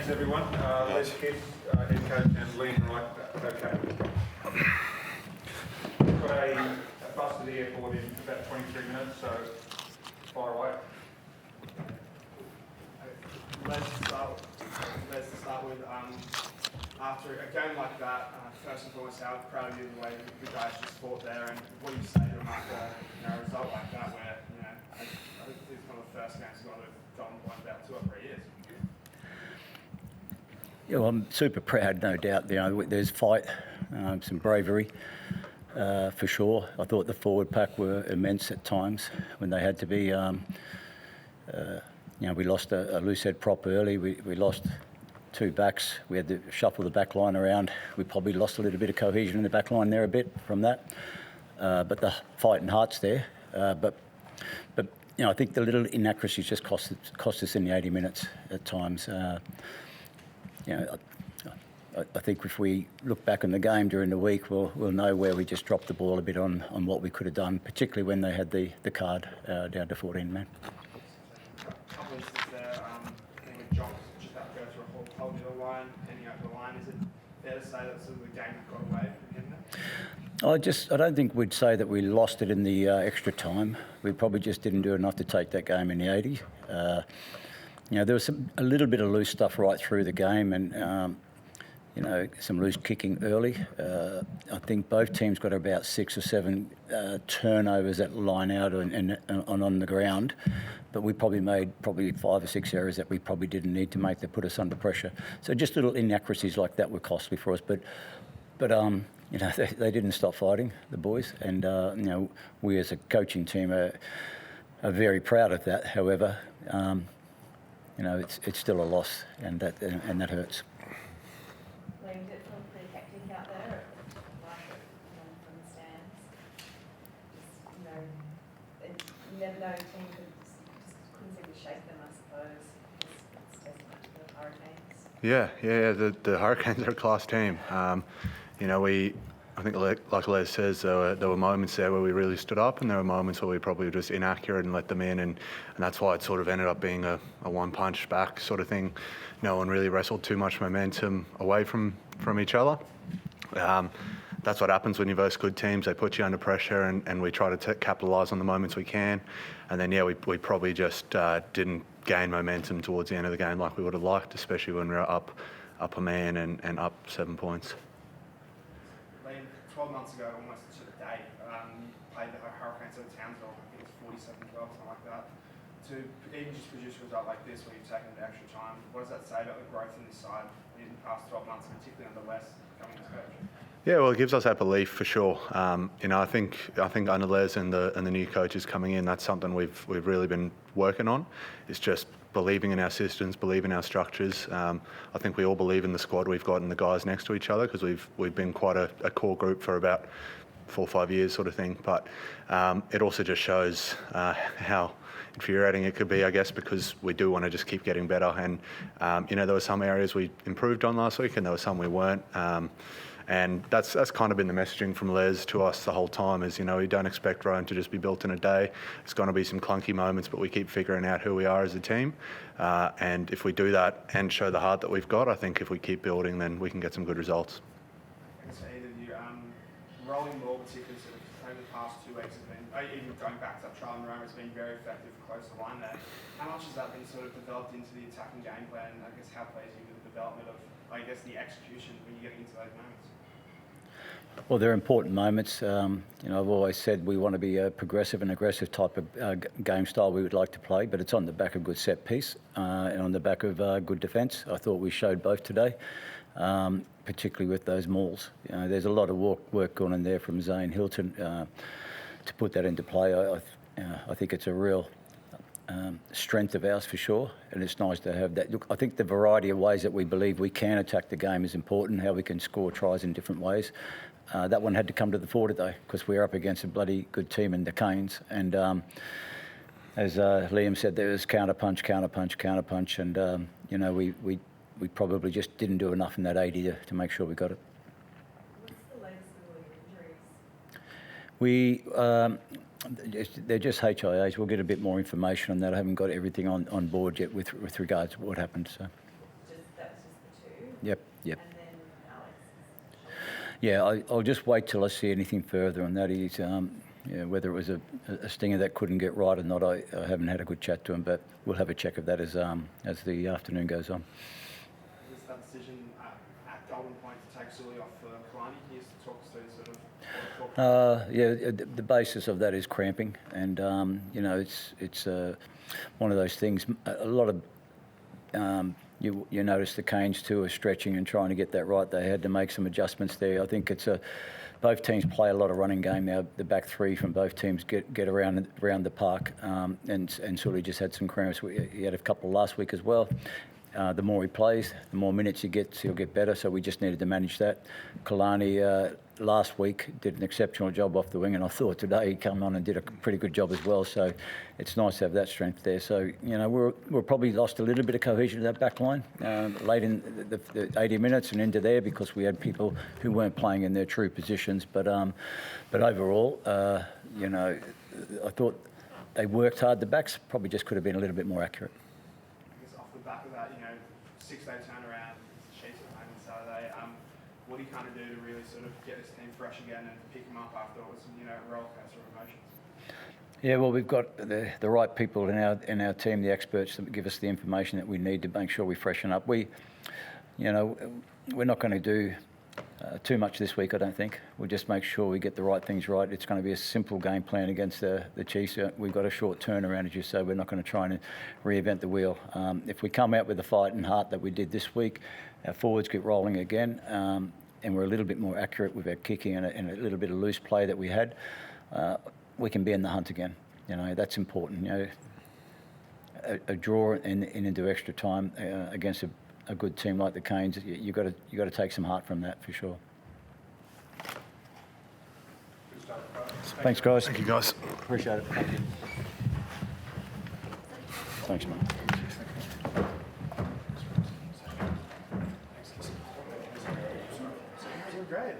Thanks everyone. Les Kidd, head coach, and Liam Wright, co-captain. We've got a bus to the airport in about 23 minutes, so fire away. Let's start with, after a game like that, first and foremost, how proud of you the way you guys just fought there, and what do you say to them after a result like that, where I think it's one of the first games you've got to point about 2 or 3 years. Yeah, well, I'm super proud, no doubt. There's fight, some bravery, for sure. I thought the forward pack were immense at times when they had to be. We lost a loose head prop early. We lost 2 backs. We had to shuffle the back line around. We probably lost a little bit of cohesion in the back line there a bit from that. But the fight and heart's there. But I think the little inaccuracies just cost us in the 80 minutes at times. I think if we look back on the game during the week, we'll know where we just dropped the ball a bit on what we could have done, particularly when they had the card down to 14 men. A couple of instances there, with Jock just about to go through a whole middle line, heading over the line. Is it fair to say that sort of the game got away from him there? I don't think we'd say that we lost it in the extra time. We probably just didn't do enough to take that game in the 80. There was a little bit of loose stuff right through the game, and some loose kicking early. I think both teams got about 6 or 7 turnovers at line out and on the ground, but we probably made 5 or 6 errors that we probably didn't need to make that put us under pressure. So just little inaccuracies like that were costly for us, but they didn't stop fighting, the boys, and we as a coaching team are very proud of that. However, it's still a loss, and that hurts. Liam, did it feel pretty hectic out there from the stands? You never know, team just couldn't seem to shake them, I suppose. It's testament to the Hurricanes. Yeah. The Hurricanes are a class team. I think, like Les says, there were moments there where we really stood up, and there were moments where we probably were just inaccurate and let them in, and that's why it sort of ended up being a one-punch back sort of thing. No one really wrestled too much momentum away from each other. That's what happens when you verse good teams. They put you under pressure, and we try to capitalise on the moments we can. And then, we probably just didn't gain momentum towards the end of the game like we would have liked, especially when we were up a man and up 7 points. 12 months ago, almost to the day, played the Hurricanes over Townsville. I think it was 47-12, something like that. To even just produce a result like this, where you've taken the extra time, what does that say about the growth in this side in the past 12 months, particularly under Les coming as coach? Yeah, well, it gives us that belief for sure. I think under Les and the new coaches coming in, that's something we've really been working on. It's just believing in our systems, believing in our structures. I think we all believe in the squad we've got and the guys next to each other, because we've been quite a core group for about 4 or 5 years, sort of thing. But it also just shows how infuriating it could be, I guess, because we do want to just keep getting better. And there were some areas we improved on last week, and there were some we weren't. And that's kind of been the messaging from Les to us the whole time is, we don't expect Rome to just be built in a day. It's going to be some clunky moments, but we keep figuring out who we are as a team. And if we do that and show the heart that we've got, I think if we keep building, then we can get some good results. Thanks for either of you. Rolling ball, particularly sort of over the past 2 weeks, has been, even going back to that trial in Rome, has been very effective close to line there. How much has that been sort of developed into the attacking game plan? And I guess how pleased are you with the development of, the execution when you're getting into those moments? Well, they're important moments. I've always said we want to be a progressive and aggressive type of game style we would like to play, but it's on the back of good set piece and on the back of good defence. I thought we showed both today, particularly with those mauls. There's a lot of work going in there from Zane Hilton to put that into play. I think it's a real strength of ours for sure, and it's nice to have that. Look, I think the variety of ways that we believe we can attack the game is important, how we can score tries in different ways. That one had to come to the fore today because we're up against a bloody good team in the Canes. And as Liam said, there was counter punch, and we probably just didn't do enough in that 80 to make sure we got it. What's the latest with all your injuries? They're just HIAs. We'll get a bit more information on that. I haven't got everything on board yet with regards to what happened. So. That's Yep. And then Alex. Yeah, I'll just wait till I see anything further on that. He's, whether it was a stinger that couldn't get right or not, I haven't had a good chat to him, but we'll have a check of that as the afternoon goes on. Was that decision at Golden Point to take Sully off for Kalani? Can you just talk us through sort of what The basis of that is cramping, and it's one of those things. A lot of you notice the Canes too are stretching and trying to get that right. They had to make some adjustments there. I think both teams play a lot of running game now. The back three from both teams get around the park, and sort of just had some cramps. He had a couple last week as well. The more he plays, the more minutes he gets, he'll get better. So we just needed to manage that. Kalani last week did an exceptional job off the wing, and I thought today he came on and did a pretty good job as well. So it's nice to have that strength there. So we're probably lost a little bit of cohesion in that back line late in the 80 minutes and into there because we had people who weren't playing in their true positions. But overall, I thought they worked hard. The backs probably just could have been a little bit more accurate. off the back of that, 6-day turnaround, Chiefs at home on Saturday. What do you kind of do to really sort of get this team fresh again and pick them up after it was, a roller coaster of emotions? Yeah, well, we've got the right people in our team, the experts that give us the information that we need to make sure we freshen up. We're not going to do too much this week, I don't think. We'll just make sure we get the right things right. It's going to be a simple game plan against the Chiefs. We've got a short turnaround, as you say. We're not going to try and reinvent the wheel. If we come out with the fight and heart that we did this week, our forwards get rolling again, and we're a little bit more accurate with our kicking and a little bit of loose play that we had, we can be in the hunt again. That's important. A draw and into extra time against a good team like the Canes, you've got to take some heart from that for sure. Thanks, guys. Thank you, guys. Appreciate it. Thank you. Thanks, mate. Great.